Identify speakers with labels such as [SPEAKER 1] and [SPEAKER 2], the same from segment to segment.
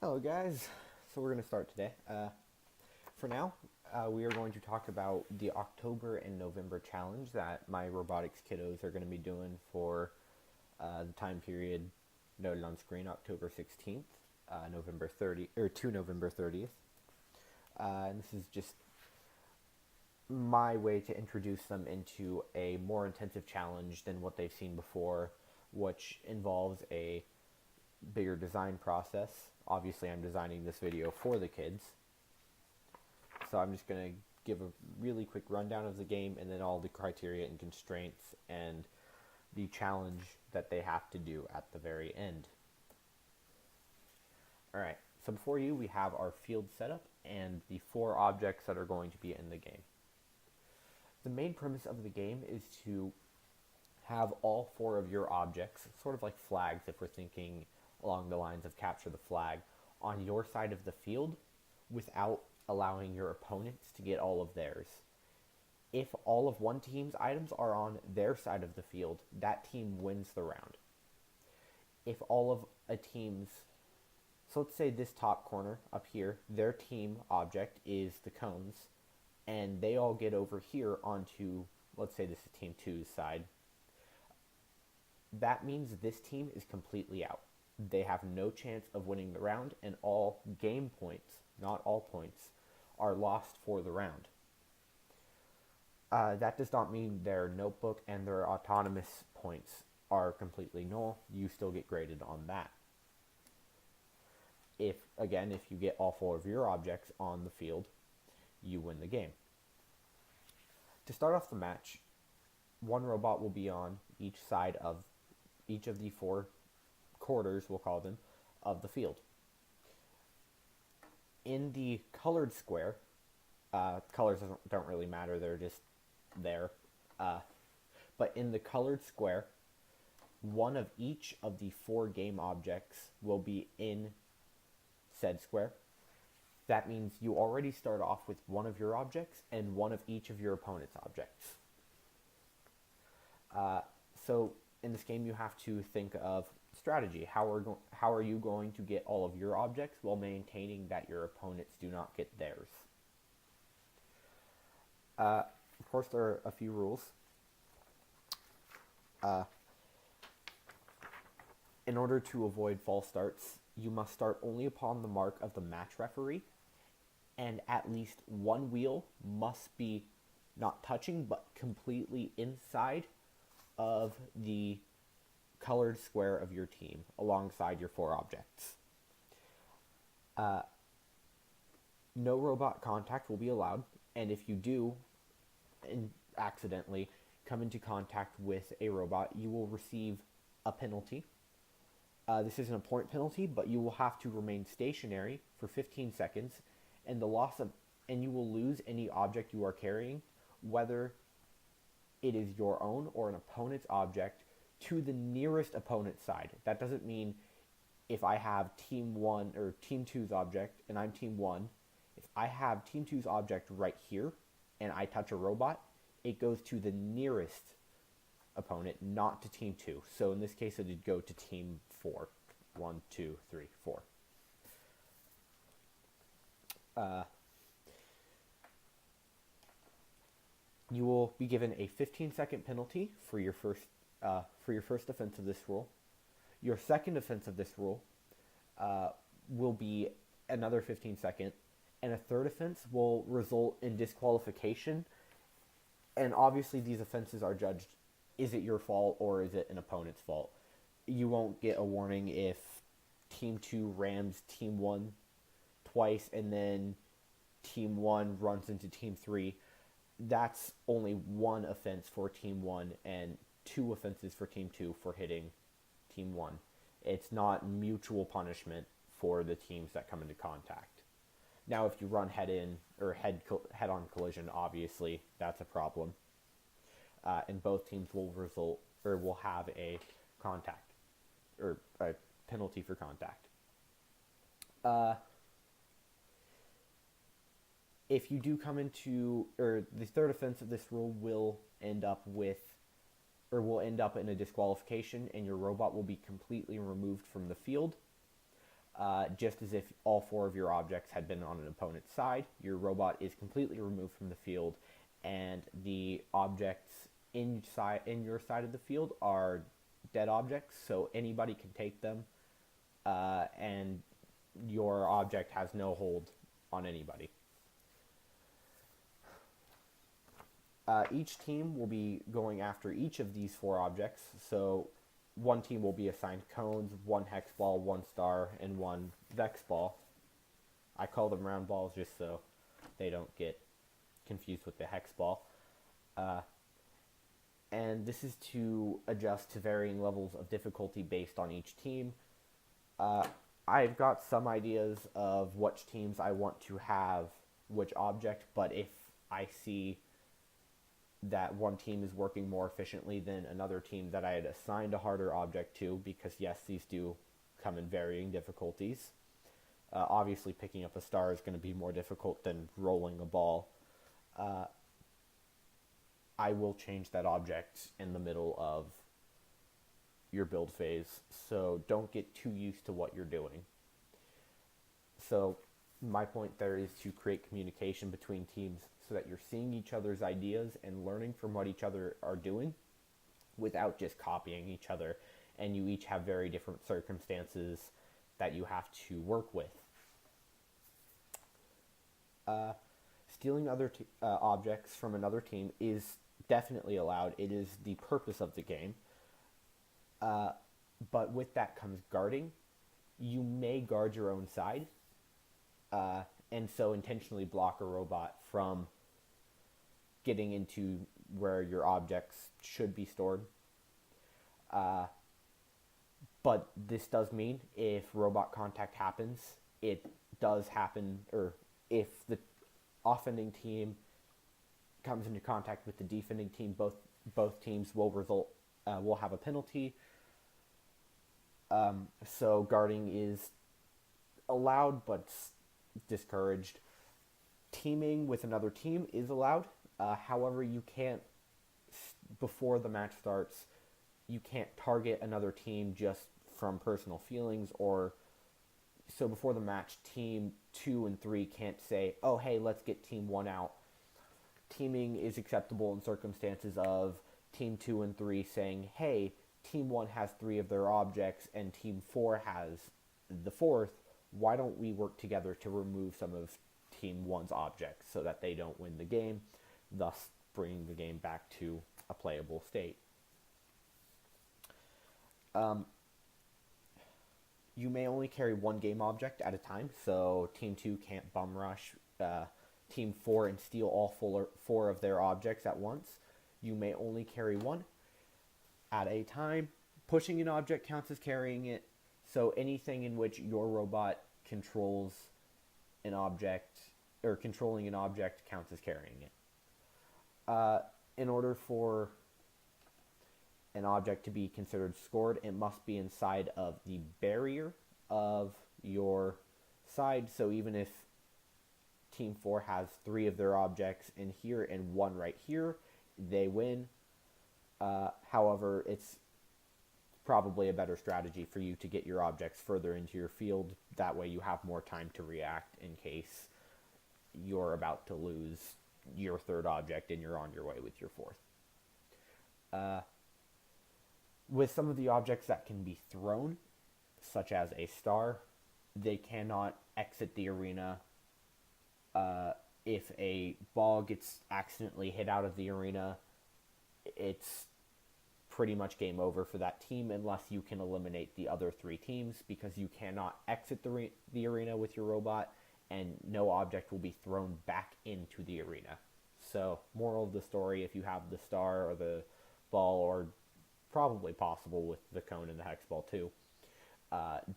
[SPEAKER 1] Hello guys, so we're going to start today. For now, we are going to talk about the October and November challenge that my robotics kiddos are going to be doing for the time period noted on screen, October 16th, November 30, or to November 30th. And this is just my way to introduce them into a more intensive challenge than what they've seen before, which involves a bigger design process. Obviously, I'm designing this video for the kids, so I'm just going to give a really quick rundown of the game and then all the criteria and constraints and the challenge that they have to do at the very end. Alright, so before you we have our field setup and the 4 objects that are going to be in the game. The main premise of the game is to have all 4 of your objects, sort of like flags if we're thinking along the lines of capture the flag, on your side of the field without allowing your opponents to get all of theirs. If all of one team's items are on their side of the field, that team wins the round. If all of a team's, so let's say this top corner up here, their team object is the cones, and they all get over here onto, let's say this is team 2's side, that means this team is completely out. They have no chance of winning the round, and all game points, not all points, are lost for the round. That does not mean their notebook and their autonomous points are completely null. You still get graded on that. If you get all 4 of your objects on the field, you win the game. To start off the match, 1 robot will be on each side of each of the 4 quarters, we'll call them, of the field. In the colored square, colors don't really matter, they're just there. But in the colored square, 1 of each of the 4 game objects will be in said square. That means you already start off with 1 of your objects and 1 of each of your opponent's objects. So in this game you have to think of strategy. How are you going to get all of your objects while maintaining that your opponents do not get theirs? Of course, there are a few rules. In order to avoid false starts, you must start only upon the mark of the match referee, and at least 1 wheel must be not touching but completely inside of the colored square of your team alongside your 4 objects. No robot contact will be allowed, and if you do accidentally come into contact with a robot, you will receive a penalty. This isn't a point penalty, but you will have to remain stationary for 15 seconds, and you will lose any object you are carrying, whether it is your own or an opponent's object, to the nearest opponent's side. That doesn't mean if I have team 1 or team 2's object and I'm team 1, if I have team 2's object right here and I touch a robot, it goes to the nearest opponent, not to team 2. So in this case it would go to team 4. 1, 2, 3, 4. You will be given a 15-second penalty for your first offense of this rule. Your second offense of this rule will be another 15 second, and a third offense will result in disqualification. And obviously these offenses are judged, is it your fault or is it an opponent's fault? You won't get a warning if team 2 rams team 1 twice and then team 1 runs into team 3. That's only 1 offense for team 1 and 2 offenses for team 2 for hitting team 1. It's not mutual punishment for the teams that come into contact. Now, if you run head-in or head-on collision, obviously that's a problem, and both teams will have a contact or a penalty for contact. If you do come into, or the third offense of this rule will end up in a disqualification, and your robot will be completely removed from the field. just as if all 4 of your objects had been on an opponent's side. Your robot is completely removed from the field, and the objects in your side of the field are dead objects, so anybody can take them, and your object has no hold on anybody. Each team will be going after each of these 4 objects, so one team will be assigned cones, 1 hex ball, 1 star, and 1 vex ball. I call them round balls just so they don't get confused with the hex ball. And this is to adjust to varying levels of difficulty based on each team. I've got some ideas of which teams I want to have which object, but if I see that one team is working more efficiently than another team that I had assigned a harder object to, because yes, these do come in varying difficulties. Obviously, picking up a star is going to be more difficult than rolling a ball. I will change that object in the middle of your build phase, so don't get too used to what you're doing. So my point there is to create communication between teams so that you're seeing each other's ideas and learning from what each other are doing without just copying each other, and you each have very different circumstances that you have to work with. Stealing other objects from another team is definitely allowed. It is the purpose of the game. But with that comes guarding. You may guard your own side, and so intentionally block a robot from getting into where your objects should be stored. But this does mean if robot contact happens, it does happen, or if the offending team comes into contact with the defending team, both teams will have a penalty. So guarding is allowed but discouraged. Teaming with another team is allowed. However, you can't, before the match starts, you can't target another team just from personal feelings, or so before the match, team 2 and 3 can't say, oh, hey, let's get team 1 out. Teaming is acceptable in circumstances of team 2 and 3 saying, hey, team 1 has 3 of their objects and team 4 has the 4th. Why don't we work together to remove some of team 1's objects so that they don't win the game, thus bringing the game back to a playable state. You may only carry 1 game object at a time, so team 2 can't bum rush team 4 and steal all 4 of their objects at once. You may only carry 1 at a time. Pushing an object counts as carrying it, so anything in which your robot controls an object, or controlling an object, counts as carrying it. In order for an object to be considered scored, it must be inside of the barrier of your side. So even if team 4 has 3 of their objects in here and 1 right here, they win. However, it's probably a better strategy for you to get your objects further into your field. That way you have more time to react in case you're about to lose your 3rd object and you're on your way with your 4th. With some of the objects that can be thrown, such as a star, they cannot exit the arena. If a ball gets accidentally hit out of the arena, it's pretty much game over for that team unless you can eliminate the other 3 teams, because you cannot exit the arena with your robot, and no object will be thrown back into the arena. So, moral of the story, if you have the star or the ball, or probably possible with the cone and the hex ball too,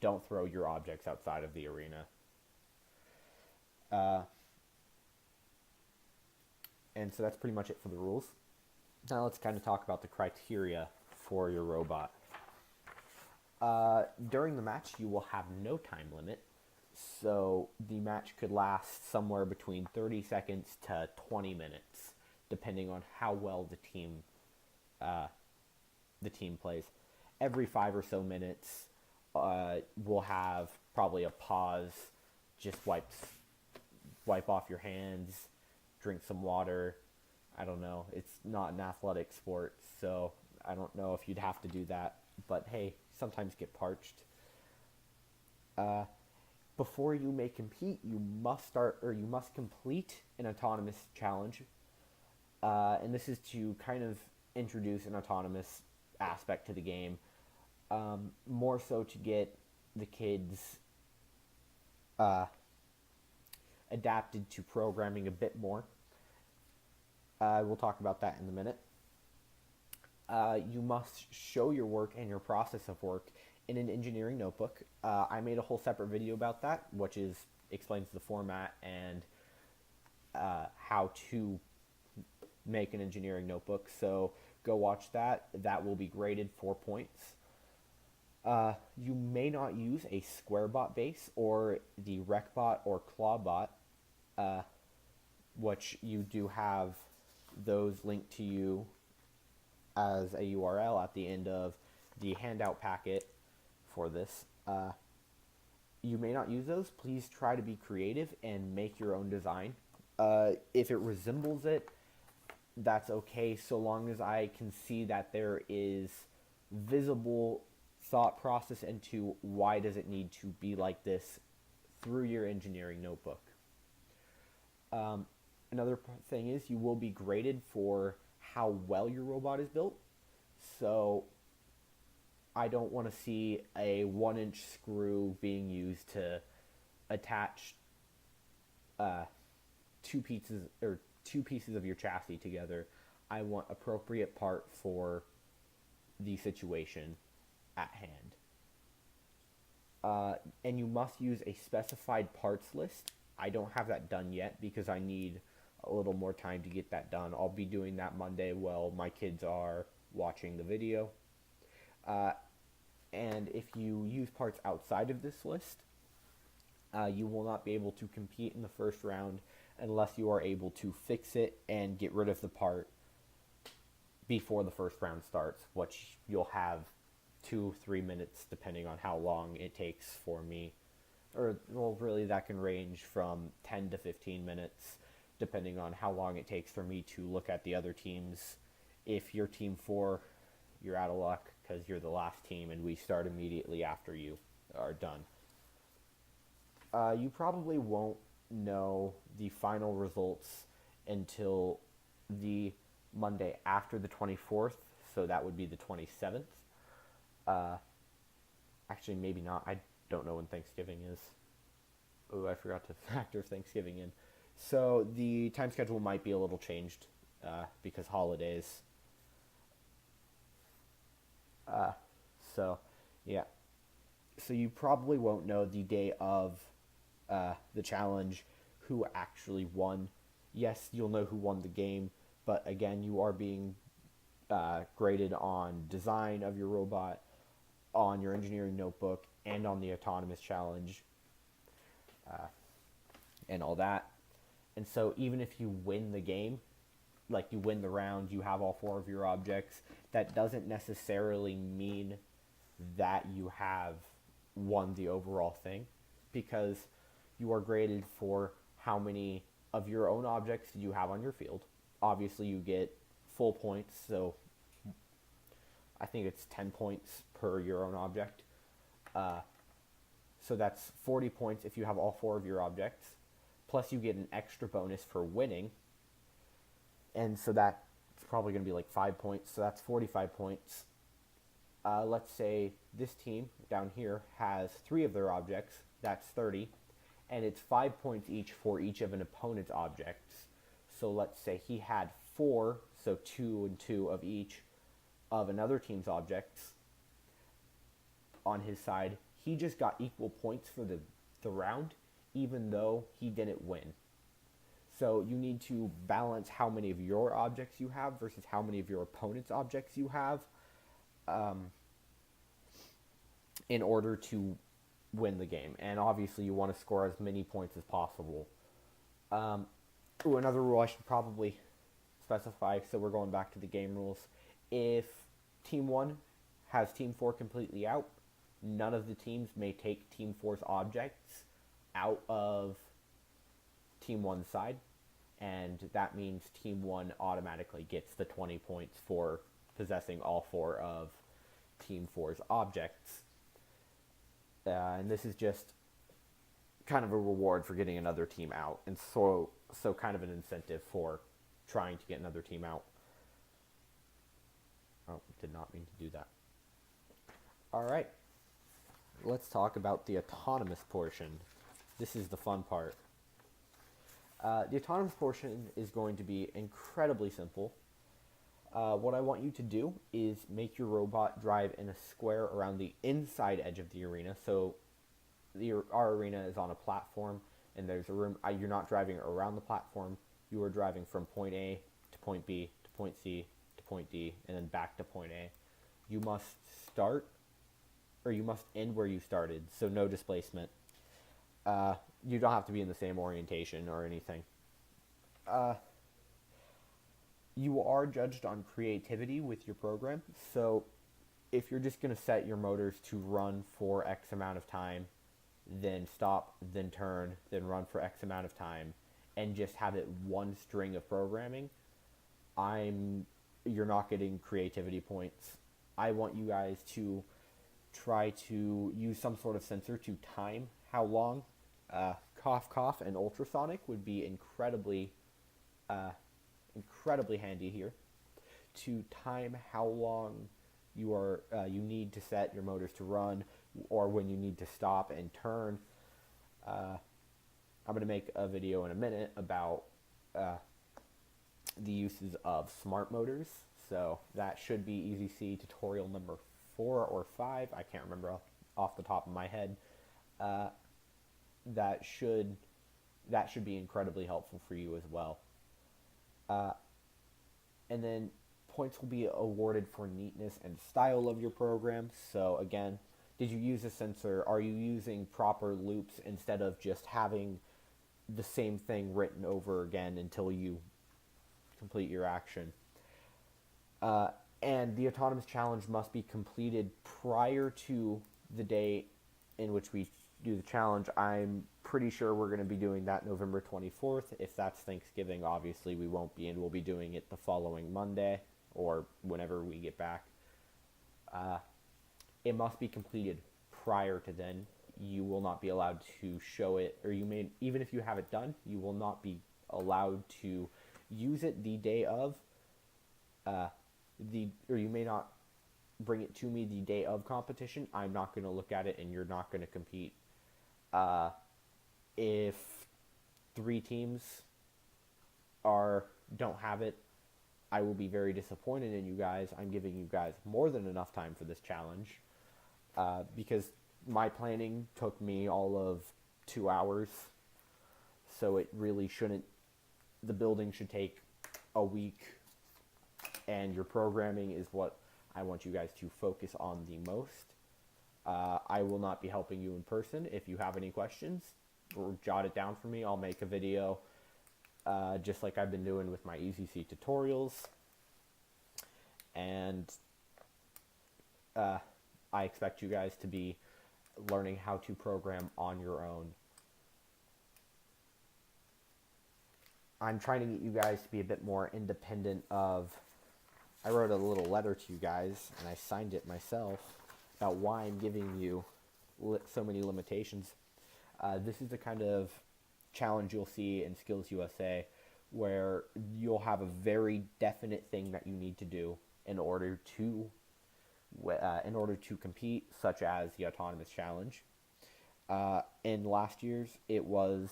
[SPEAKER 1] don't throw your objects outside of the arena. And so that's pretty much it for the rules. Now let's kind of talk about the criteria for your robot. During the match, you will have no time limit, so the match could last somewhere between 30 seconds to 20 minutes, depending on how well the team plays. Every 5 or so minutes, will have probably a pause, just wipe off your hands, drink some water. I don't know. It's not an athletic sport, so I don't know if you'd have to do that. But hey, sometimes get parched. Uh, Before you may compete, you must complete an autonomous challenge, and this is to kind of introduce an autonomous aspect to the game, more so to get the kids uh, adapted to programming a bit more. We'll talk about that in a minute. You must show your work and your process of work in an engineering notebook. I made a whole separate video about that, which explains the format and how to make an engineering notebook. So go watch that. That will be graded 4 points. You may not use a SquareBot base or the RecBot or ClawBot, which you do have those linked to you as a URL at the end of the handout packet for this. You may not use those. Please try to be creative and make your own design. If it resembles it, that's okay, so long as I can see that there is visible thought process into why does it need to be like this through your engineering notebook. Another thing is you will be graded for how well your robot is built. So I don't want to see a 1-inch screw being used to attach two pieces of your chassis together. I want appropriate part for the situation at hand. And you must use a specified parts list. I don't have that done yet because I need a little more time to get that done. I'll be doing that Monday while my kids are watching the video. And if you use parts outside of this list, you will not be able to compete in the first round unless you are able to fix it and get rid of the part before the first round starts, which you'll have 2-3 minutes depending on how long it takes for me. Or, well, really that can range from 10 to 15 minutes depending on how long it takes for me to look at the other teams. If you're team 4, you're out of luck because you're the last team and we start immediately after you are done. You probably won't know the final results until the Monday after the 24th, so that would be the 27th. Actually, maybe not. I don't know when Thanksgiving is. Oh, I forgot to factor Thanksgiving in. So the time schedule might be a little changed because holidays. So, yeah. So you probably won't know the day of the challenge who actually won. Yes, you'll know who won the game, but again, you are being graded on design of your robot, on your engineering notebook, and on the autonomous challenge, and all that. And so even if you win the game, like you win the round, you have all 4 of your objects, that doesn't necessarily mean that you have won the overall thing, because you are graded for how many of your own objects you have on your field. Obviously, you get full points, so I think it's 10 points per your own object. So that's 40 points if you have all 4 of your objects. Plus, you get an extra bonus for winning. And so that's probably going to be like 5 points. So that's 45 points. Let's say this team down here has 3 of their objects. That's 30. And it's 5 points each for each of an opponent's objects. So let's say he had 4, so 2 and 2 of each of another team's objects on his side. He just got equal points for the round, even though he didn't win. So you need to balance how many of your objects you have versus how many of your opponent's objects you have in order to win the game. And obviously you want to score as many points as possible. Another rule I should probably specify, so we're going back to the game rules. If Team 1 has Team 4 completely out, none of the teams may take Team 4's objects out of Team 1's side, and that means Team 1 automatically gets the 20 points for possessing all 4 of Team 4's objects. And this is just kind of a reward for getting another team out, and so kind of an incentive for trying to get another team out. Oh, did not mean to do that. All right, let's talk about the autonomous portion. This is the fun part. The autonomous portion is going to be incredibly simple. What I want you to do is make your robot drive in a square around the inside edge of the arena. So our arena is on a platform, and there's a room. You're not driving around the platform. You are driving from point A to point B to point C to point D, and then back to point A. You must start, or you must end where you started, so no displacement. You don't have to be in the same orientation or anything. You are judged on creativity with your program, so if you're just going to set your motors to run for X amount of time, then stop, then turn, then run for X amount of time, and just have it one string of programming, you're not getting creativity points. I want you guys to try to use some sort of sensor to time how long. Cough, cough, and ultrasonic would be incredibly handy here to time how long you need to set your motors to run, or when you need to stop and turn. I'm going to make a video in a minute about the uses of smart motors, so that should be Easy C tutorial number 4 or 5. I can't remember off the top of my head. That should be incredibly helpful for you as well. And then points will be awarded for neatness and style of your program. So again, did you use a sensor? Are you using proper loops instead of just having the same thing written over again until you complete your action? And the autonomous challenge must be completed prior to the day in which we do the challenge. I'm pretty sure we're going to be doing that November 24th. If that's Thanksgiving, obviously we won't be, and we'll be doing it the following Monday or whenever we get back. It must be completed prior to then. You will not be allowed to show it, or even if you have it done, you will not be allowed to use it the day of, or you may not bring it to me the day of competition. I'm not going to look at it, and you're not going to compete. If 3 teams don't have it, I will be very disappointed in you guys. I'm giving you guys more than enough time for this challenge, because my planning took me all of 2 hours, so it really shouldn't. The building should take a week, and your programming is what I want you guys to focus on the most. I will not be helping you in person. If you have any questions, jot it down for me. I'll make a video just like I've been doing with my EZC tutorials. And I expect you guys to be learning how to program on your own. I'm trying to get you guys to be a bit more independent of... I wrote a little letter to you guys, and I signed it myself, about why I'm giving you so many limitations. This is the kind of challenge you'll see in Skills USA, where you'll have a very definite thing that you need to do in order to compete, such as the autonomous challenge. In last year's, it was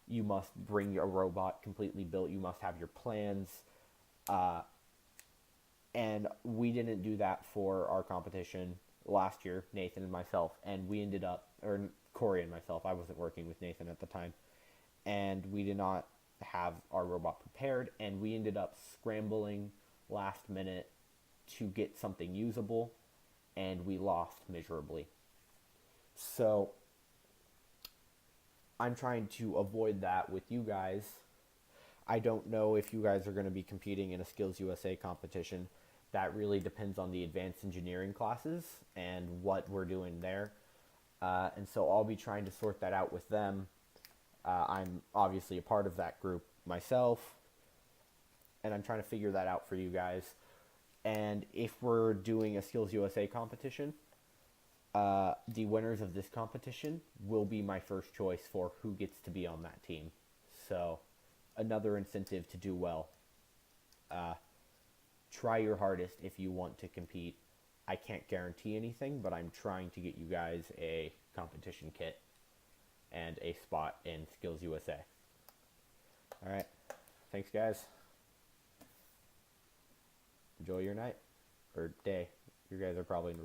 [SPEAKER 1] you must bring your robot completely built. You must have your plans. And we didn't do that for our competition last year, Nathan and myself. And we ended up, or Corey and myself, I wasn't working with Nathan at the time. And we did not have our robot prepared. And we ended up scrambling last minute to get something usable. And we lost miserably. So I'm trying to avoid that with you guys. I don't know if you guys are going to be competing in a Skills USA competition, that really depends on the advanced engineering classes and what we're doing there. And so I'll be trying to sort that out with them. I'm obviously a part of that group myself, and I'm trying to figure that out for you guys. And if we're doing a Skills USA competition, the winners of this competition will be my first choice for who gets to be on that team. So, another incentive to do well. Try your hardest if you want to compete. I can't guarantee anything, but I'm trying to get you guys a competition kit and a spot in Skills USA. All right. Thanks, guys. Enjoy your night or day. You guys are probably in